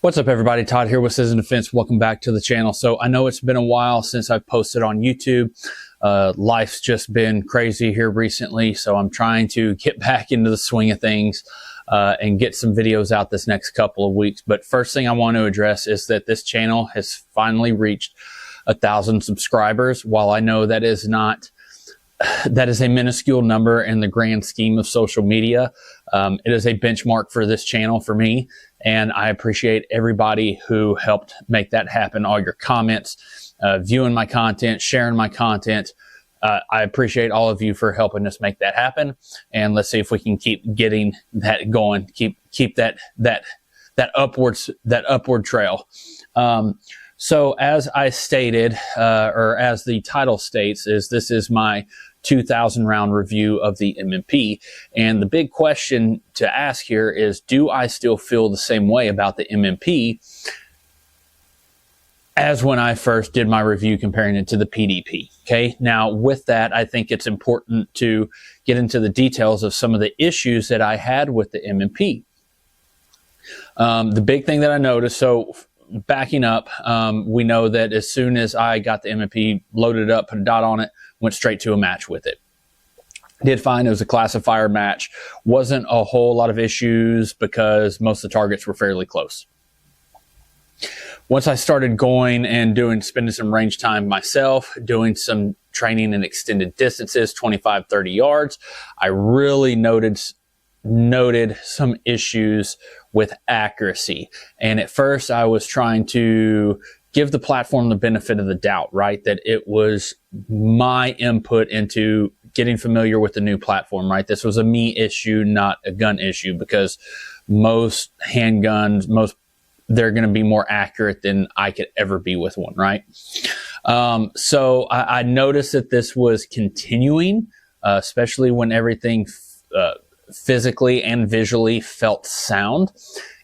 What's up, everybody? Todd here with Citizen Defense. Welcome back to the channel. So I know it's been a while since I've posted on YouTube. Life's just been crazy here recently, so I'm trying to get back into the swing of things and get some videos out this next couple of weeks. But first thing I want to address is that this channel has finally reached 1,000 subscribers. While I know that is a minuscule number in the grand scheme of social media, it is a benchmark for this channel for me. And I appreciate everybody who helped make that happen. All your comments, viewing my content, sharing my content. I appreciate all of you for helping us make that happen. And let's see if we can keep getting that going. Keep that upward trail. So as I stated, or as the title states, this is my 2,000 round review of the M&P. And the big question to ask here is, do I still feel the same way about the M&P as when I first did my review comparing it to the PDP? Okay. Now with that, I think it's important to get into the details of some of the issues that I had with the M&P. The big thing that I noticed, so backing up, we know that as soon as I got the M&P loaded up, put a dot on it, went straight to a match with it. Did fine. It was a classifier match. Wasn't a whole lot of issues because most of the targets were fairly close. Once I started going and spending some range time myself, doing some training in extended distances, 25, 30 yards, I really noted some issues with accuracy. And at first I was trying to give the platform the benefit of the doubt, right? That it was my input into getting familiar with the new platform, right? This was a me issue, not a gun issue, because most handguns, they're going to be more accurate than I could ever be with one, right? So I noticed that this was continuing, especially when everything physically and visually felt sound.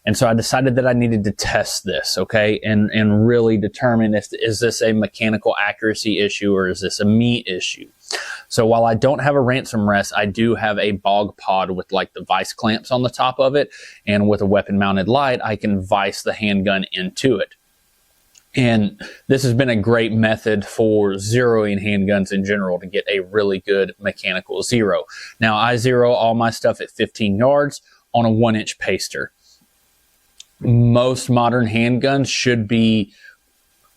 And so I decided that I needed to test this, okay, and really determine is this a mechanical accuracy issue or is this a me issue? So while I don't have a ransom rest, I do have a bog pod with like the vice clamps on the top of it. And with a weapon mounted light, I can vice the handgun into it. And this has been a great method for zeroing handguns in general to get a really good mechanical zero. Now I zero all my stuff at 15 yards on a 1-inch paster. Most modern handguns should be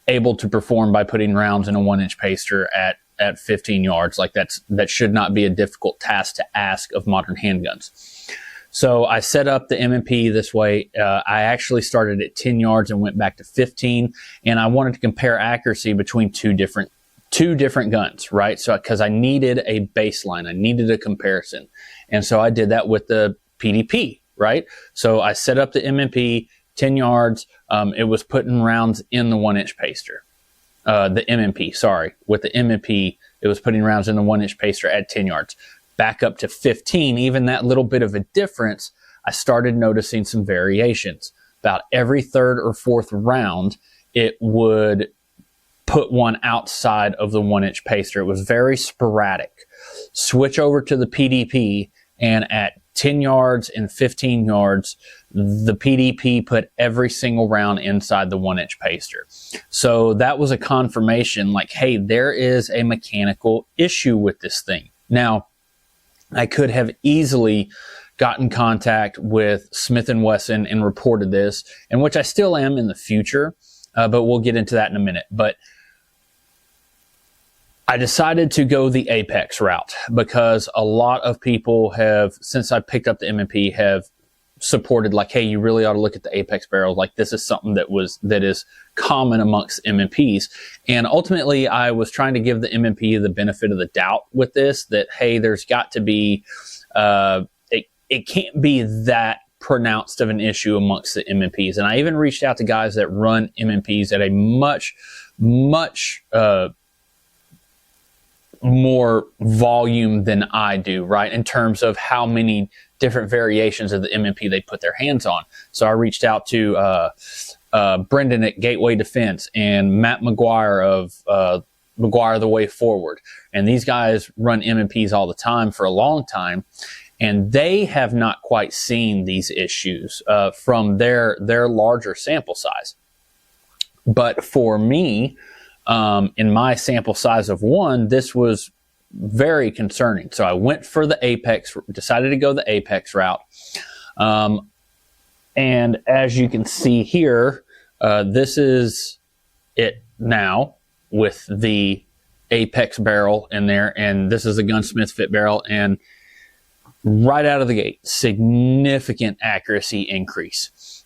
able to perform by putting rounds in a 1-inch paster at 15 yards. Like that should not be a difficult task to ask of modern handguns. So I set up the M&P this way. I actually started at 10 yards and went back to 15, and I wanted to compare accuracy between two different guns, right? So because I needed a baseline, I needed a comparison, and so I did that with the PDP, right? So I set up the M&P 10 yards. It was putting rounds in the 1-inch paster. The M&P, sorry, with the M&P, it was putting rounds in the 1-inch paster at 10 yards. Back up to 15, even that little bit of a difference, I started noticing some variations. About every third or fourth round, it would put one outside of the 1-inch paster. It was very sporadic. Switch over to the PDP, and at 10 yards and 15 yards, the PDP put every single round inside the 1-inch paster. So that was a confirmation like, hey, there is a mechanical issue with this thing. Now, I could have easily gotten contact with Smith & Wesson and reported this, and which I still am in the future, but we'll get into that in a minute. But I decided to go the Apex route because a lot of people have, since I picked up the M&P, have supported like, hey, you really ought to look at the Apex barrel. Like this is something that is common amongst M&Ps. And ultimately I was trying to give the M&P the benefit of the doubt with this, that, hey, there's got to be, it can't be that pronounced of an issue amongst the M&Ps. And I even reached out to guys that run M&Ps at a much more volume than I do, right? In terms of how many different variations of the M&P they put their hands on. So I reached out to Brendan at Gateway Defense and Matt McGuire of McGuire The Way Forward. And these guys run M&Ps all the time for a long time. And they have not quite seen these issues from their larger sample size. But for me, in my sample size of 1, this was very concerning. So I went for the Apex, decided to go the Apex route. And as you can see here, this is it now with the Apex barrel in there. And this is a Gunsmith Fit barrel. And right out of the gate, significant accuracy increase.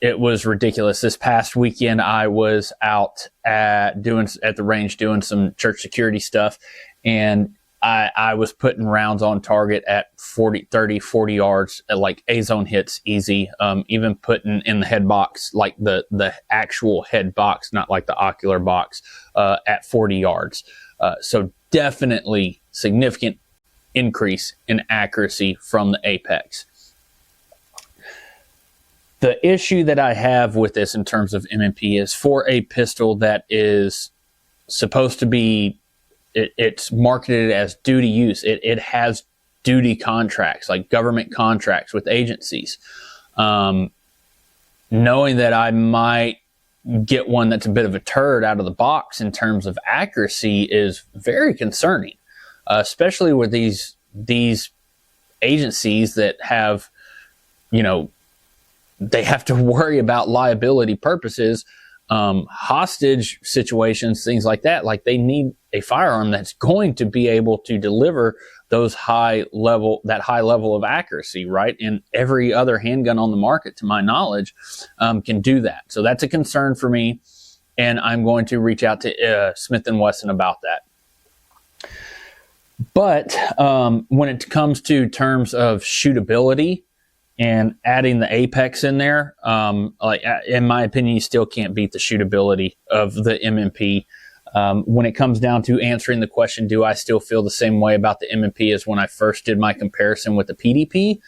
It was ridiculous. This past weekend, I was out at the range doing some church security stuff, and I was putting rounds on target at 30, 40 yards, at like A-zone hits easy, even putting in the head box, like the actual head box, not like the ocular box, at 40 yards. So definitely significant increase in accuracy from the Apex. The issue that I have with this in terms of M&P is for a pistol that is supposed to be, it's marketed as duty use. It has duty contracts, like government contracts with agencies. Knowing that I might get one that's a bit of a turd out of the box in terms of accuracy is very concerning, especially with these agencies that have, they have to worry about liability purposes, hostage situations, things like that. Like, they need a firearm that's going to be able to deliver that high level of accuracy, right? And every other handgun on the market, to my knowledge, can do that. So that's a concern for me, and I'm going to reach out to Smith & Wesson about that. But when it comes to terms of shootability and adding the Apex in there, in my opinion, you still can't beat the shootability of the M&P. When it comes down to answering the question, do I still feel the same way about the M&P as when I first did my comparison with the PDP?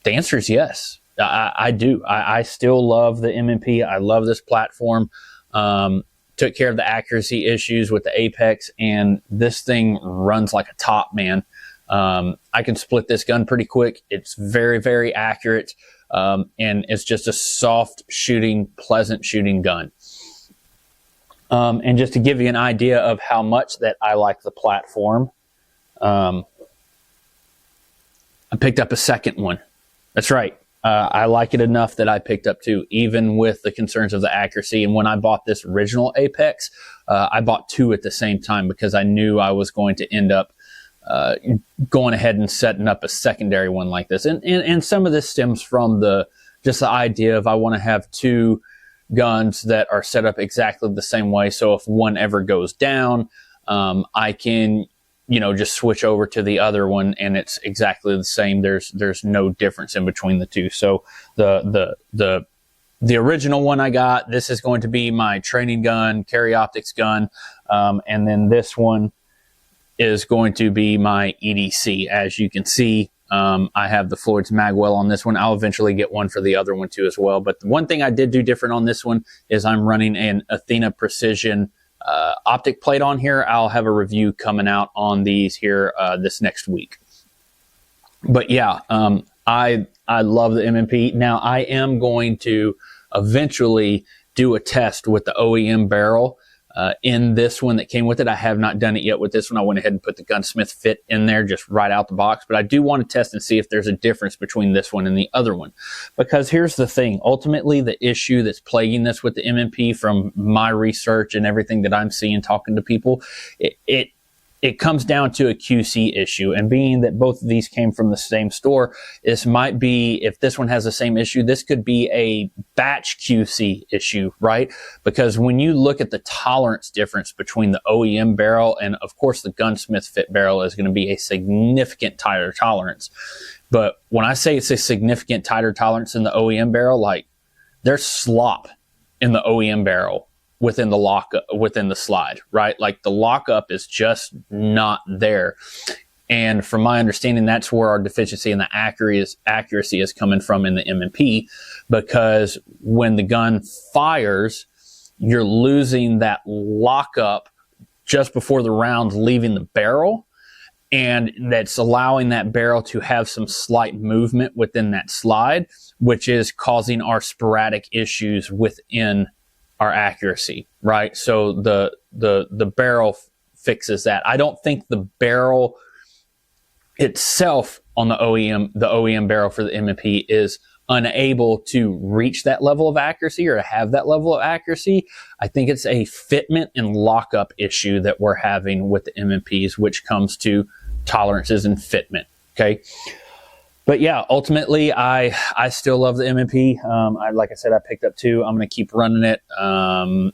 The answer is yes. I do. I still love the M&P. I love this platform. Took care of the accuracy issues with the Apex, and this thing runs like a top, man. I can split this gun pretty quick. It's very, very accurate, and it's just a soft shooting, pleasant shooting gun. And just to give you an idea of how much that I like the platform, I picked up a second one. That's right. I like it enough that I picked up 2, even with the concerns of the accuracy. And when I bought this original Apex, I bought 2 at the same time because I knew I was going to end up going ahead and setting up a secondary one like this. And some of this stems from just the idea of I want to have 2 guns that are set up exactly the same way. So if one ever goes down, I can, just switch over to the other one and it's exactly the same. There's no difference in between the two. So the original one I got, this is going to be my training gun, carry optics gun. And then this one is going to be my EDC. As you can see, I have the Floyd's Magwell on this one. I'll eventually get one for the other one too as well. But the one thing I did do different on this one is I'm running an Athena Precision optic plate on here. I'll have a review coming out on these here this next week. But yeah, I love the M&P. Now I am going to eventually do a test with the OEM barrel in this one that came with it. I have not done it yet with this one. I went ahead and put the Gunsmith Fit in there just right out the box, but I do want to test and see if there's a difference between this one and the other one. Because here's the thing, ultimately the issue that's plaguing this with the M&P from my research and everything that I'm seeing talking to people, it comes down to a QC issue. And being that both of these came from the same store, this might be, if this one has the same issue, this could be a batch QC issue, right? Because when you look at the tolerance difference between the OEM barrel and of course the Gunsmith Fit barrel is going to be a significant tighter tolerance. But when I say it's a significant tighter tolerance in the OEM barrel, like there's slop in the OEM barrel within the lockup, within the slide, right? Like the lockup is just not there. And from my understanding, that's where our deficiency in the accuracy is coming from in the M&P, because when the gun fires, you're losing that lockup just before the round's leaving the barrel. and that's allowing that barrel to have some slight movement within that slide, which is causing our sporadic issues within our accuracy, right? So the barrel fixes that. I don't think the barrel itself on the OEM barrel for the M&P is unable to reach that level of accuracy or to have that level of accuracy. I think it's a fitment and lockup issue that we're having with the M&Ps, which comes to tolerances and fitment. Okay. But yeah, ultimately, I still love the M&P. Like I said, I picked up 2. I'm going to keep running it.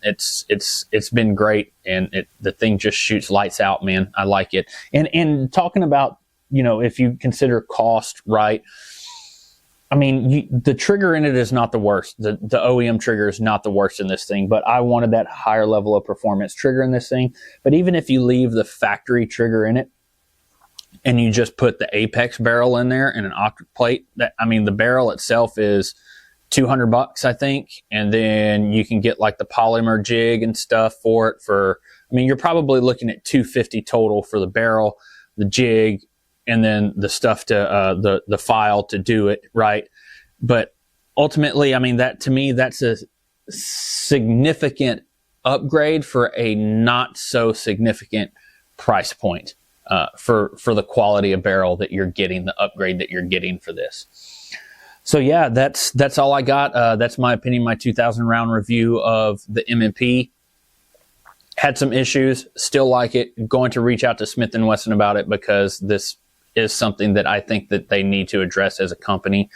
It's been great, and the thing just shoots lights out, man. I like it. And talking about, if you consider cost, right? I mean, the trigger in it is not the worst. The OEM trigger is not the worst in this thing, but I wanted that higher level of performance trigger in this thing. But even if you leave the factory trigger in it and you just put the Apex barrel in there and an octave plate, the barrel itself is $200, I think. And then you can get like the polymer jig and stuff for it you're probably looking at $250 total for the barrel, the jig, and then the stuff to the file to do it, right? But ultimately, that to me, that's a significant upgrade for a not so significant price point for the quality of barrel that you're getting, the upgrade that you're getting for this. So yeah, that's all I got. That's my opinion, my 2,000 round review of the M&P. Had some issues, still like it. Going to reach out to Smith & Wesson about it because this is something that I think that they need to address as a company.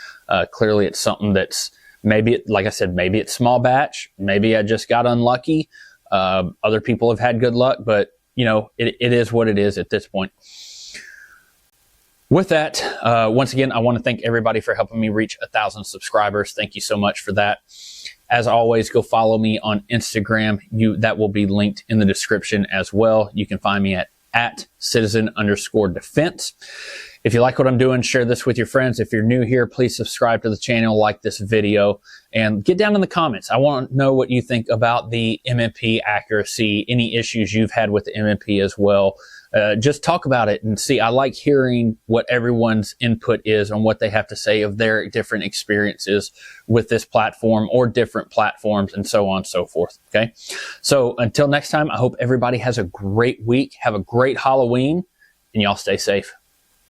Clearly, it's something that's like I said, maybe it's small batch. Maybe I just got unlucky. Other people have had good luck, but it is what it is at this point. With that, once again, I want to thank everybody for helping me reach 1,000 subscribers. Thank you so much for that. As always, go follow me on Instagram. That will be linked in the description as well. You can find me at citizen_defense. If you like what I'm doing, share this with your friends. If you're new here, please subscribe to the channel, like this video, and get down in the comments. I want to know what you think about the M&P accuracy, any issues you've had with the M&P as well. Just talk about it and see. I like hearing what everyone's input is on what they have to say of their different experiences with this platform or different platforms and so on and so forth. Okay. So until next time, I hope everybody has a great week. Have a great Halloween, and y'all stay safe.